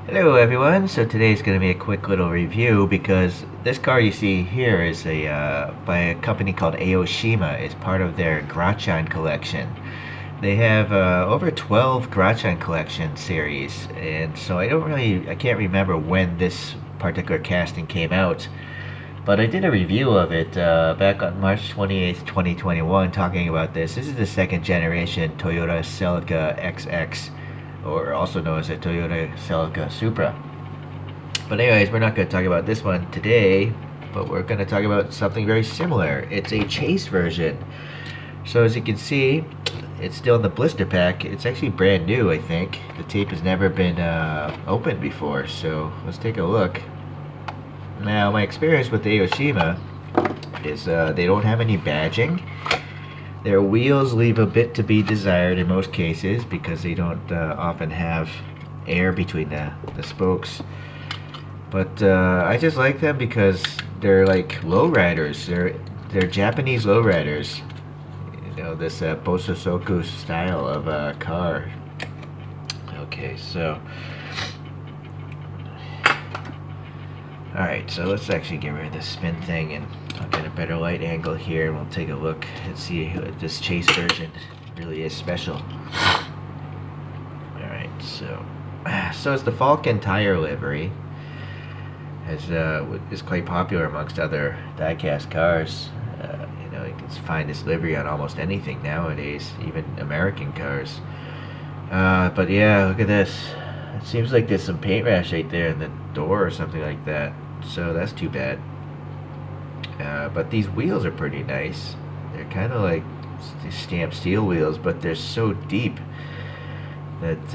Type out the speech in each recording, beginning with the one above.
Hello everyone, so today is going to be a quick little review because this car you see here is by a company called Aoshima. It's part of their Grachan collection. They have over 12 Grachan collection series, and so I can't remember when this particular casting came out, but I did a review of it back on March 28th, 2021, talking about this. This is the second generation Toyota Celica XX, or also known as a Toyota Celica Supra. But anyways, we're not going to talk about this one today, but we're going to talk about something very similar. It's a chase version. So as you can see, it's still in the blister pack. It's actually brand new, I think. The tape has never been opened before, so let's take a look. Now, my experience with the Aoshima is they don't have any badging. Their wheels leave a bit to be desired in most cases because they don't often have air between the spokes. But I just like them because they're like lowriders. They're Japanese lowriders. You know, this Bososoku style of car. Okay, so alright, so let's actually get rid of this spin thing and I'll get a better light angle here and we'll take a look and see if this chase version really is special. Alright, so it's the Falken tire livery. Is quite popular amongst other diecast cars. You know, you can find this livery on almost anything nowadays, even American cars. But yeah, look at this. It seems like there's some paint rash right there in the door or something like that. So that's too bad. But these wheels are pretty nice. They're kind of like stamped steel wheels, but they're so deep that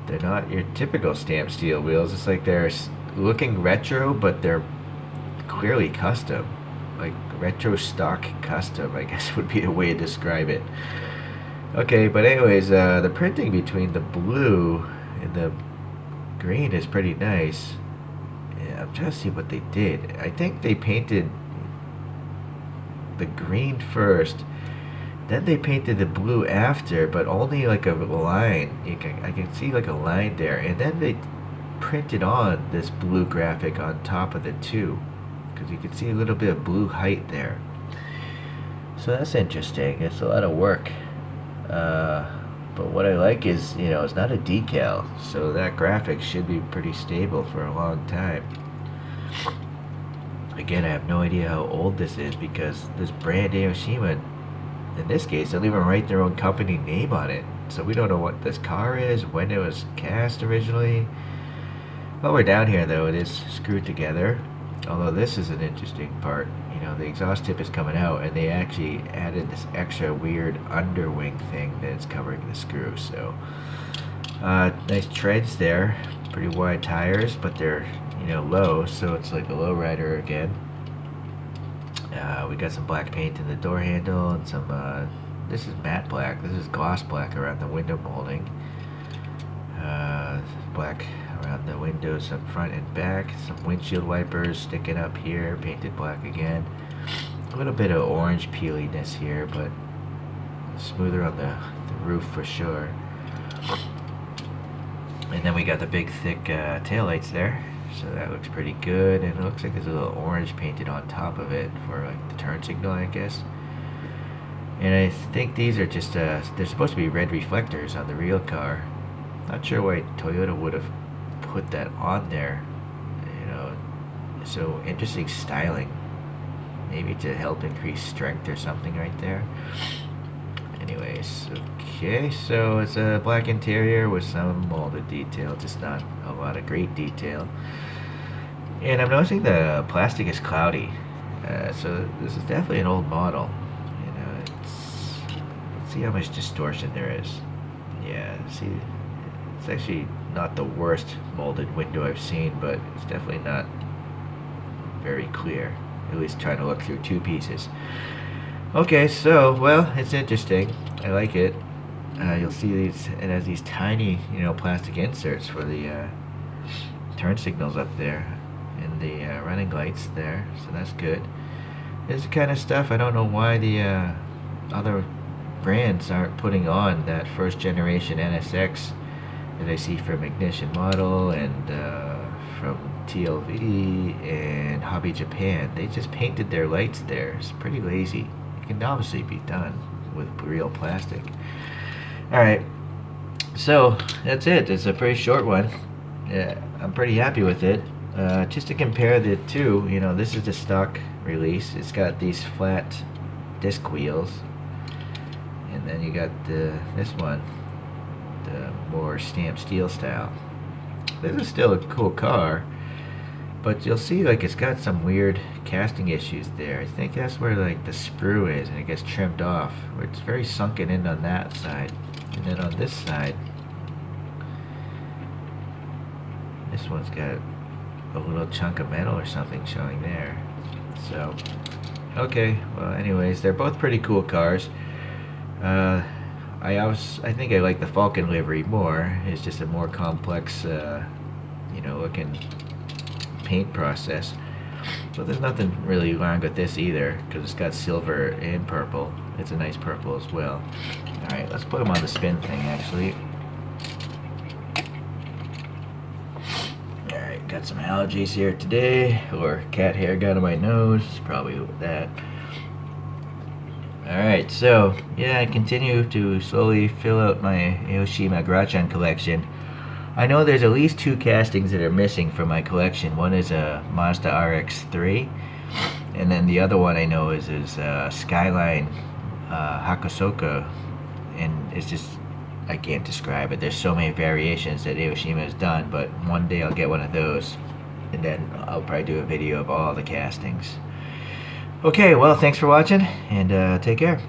they're not your typical stamped steel wheels. It's like they're looking retro, but they're clearly custom. Like retro stock custom, I guess would be a way to describe it. Okay, but anyways, the printing between the blue and the green is pretty nice. Yeah, I'm trying to see what they did. I think they painted the green first, then they painted the blue after, but only like a line. I can see like a line there, and then they printed on this blue graphic on top of the two, because you can see a little bit of blue height there. So that's interesting. It's a lot of work. But what I like is, you know, it's not a decal, so that graphic should be pretty stable for a long time. Again, I have no idea how old this is because this brand Aoshima, in this case, they'll even write their own company name on it. So we don't know what this car is, when it was cast originally. While we're down here though, it is screwed together. Although this is an interesting part. You know, the exhaust tip is coming out and they actually added this extra weird underwing thing that's covering the screw. So nice treads there, pretty wide tires, but they're, you know, low, so it's like a low rider again. We got some black paint in the door handle and some this is matte black, this is gloss black around the window molding. Black around the windows up front and back. Some windshield wipers sticking up here, painted black again. A little bit of orange peeliness here, but smoother on the roof for sure. And then we got the big thick taillights there, so that looks pretty good. And it looks like there's a little orange painted on top of it for like the turn signal, I guess. And I think these are just they're supposed to be red reflectors on the real car. Not sure why Toyota would have put that on there, you know. So interesting styling, maybe to help increase strength or something right there. Anyways, okay, so it's a black interior with some molded detail, just not a lot of great detail. And I'm noticing the plastic is cloudy, so this is definitely an old model. You know, let's see how much distortion there is. Yeah, see. It's actually not the worst molded window I've seen, but it's definitely not very clear. At least trying to look through two pieces. Okay, so, well, it's interesting. I like it. You'll see these, it has these tiny, you know, plastic inserts for the turn signals up there and the running lights there, so that's good. This is the kind of stuff I don't know why the other brands aren't putting on that first generation NSX that I see from Ignition Model and from TLV and Hobby Japan. They just painted their lights there. It's pretty lazy. It can obviously be done with real plastic. Alright, so that's it. It's a pretty short one. Yeah, I'm pretty happy with it. Just to compare the two, you know, this is the stock release. It's got these flat disc wheels, and then you got this one, the more stamped steel style. This is still a cool car, but you'll see like it's got some weird casting issues there. I think that's where like the sprue is, and it gets trimmed off. Where it's very sunken in on that side, and then on this side, this one's got a little chunk of metal or something showing there. So, okay, well anyways, they're both pretty cool cars. I think I like the Falken livery more. It's just a more complex, you know, looking paint process. But there's nothing really wrong with this either, because it's got silver and purple. It's a nice purple as well. Alright, let's put them on the spin thing actually. Got some allergies here today, or cat hair got on my nose, probably that. Alright, so yeah, I continue to slowly fill out my Aoshima Grachan collection. I know there's at least 2 castings that are missing from my collection. One is a Mazda RX-3, and then the other one I know is Skyline Hakusoka, and it's just, I can't describe it. There's so many variations that Aoshima has done, but one day I'll get one of those, and then I'll probably do a video of all the castings. Okay, well, thanks for watching, and take care.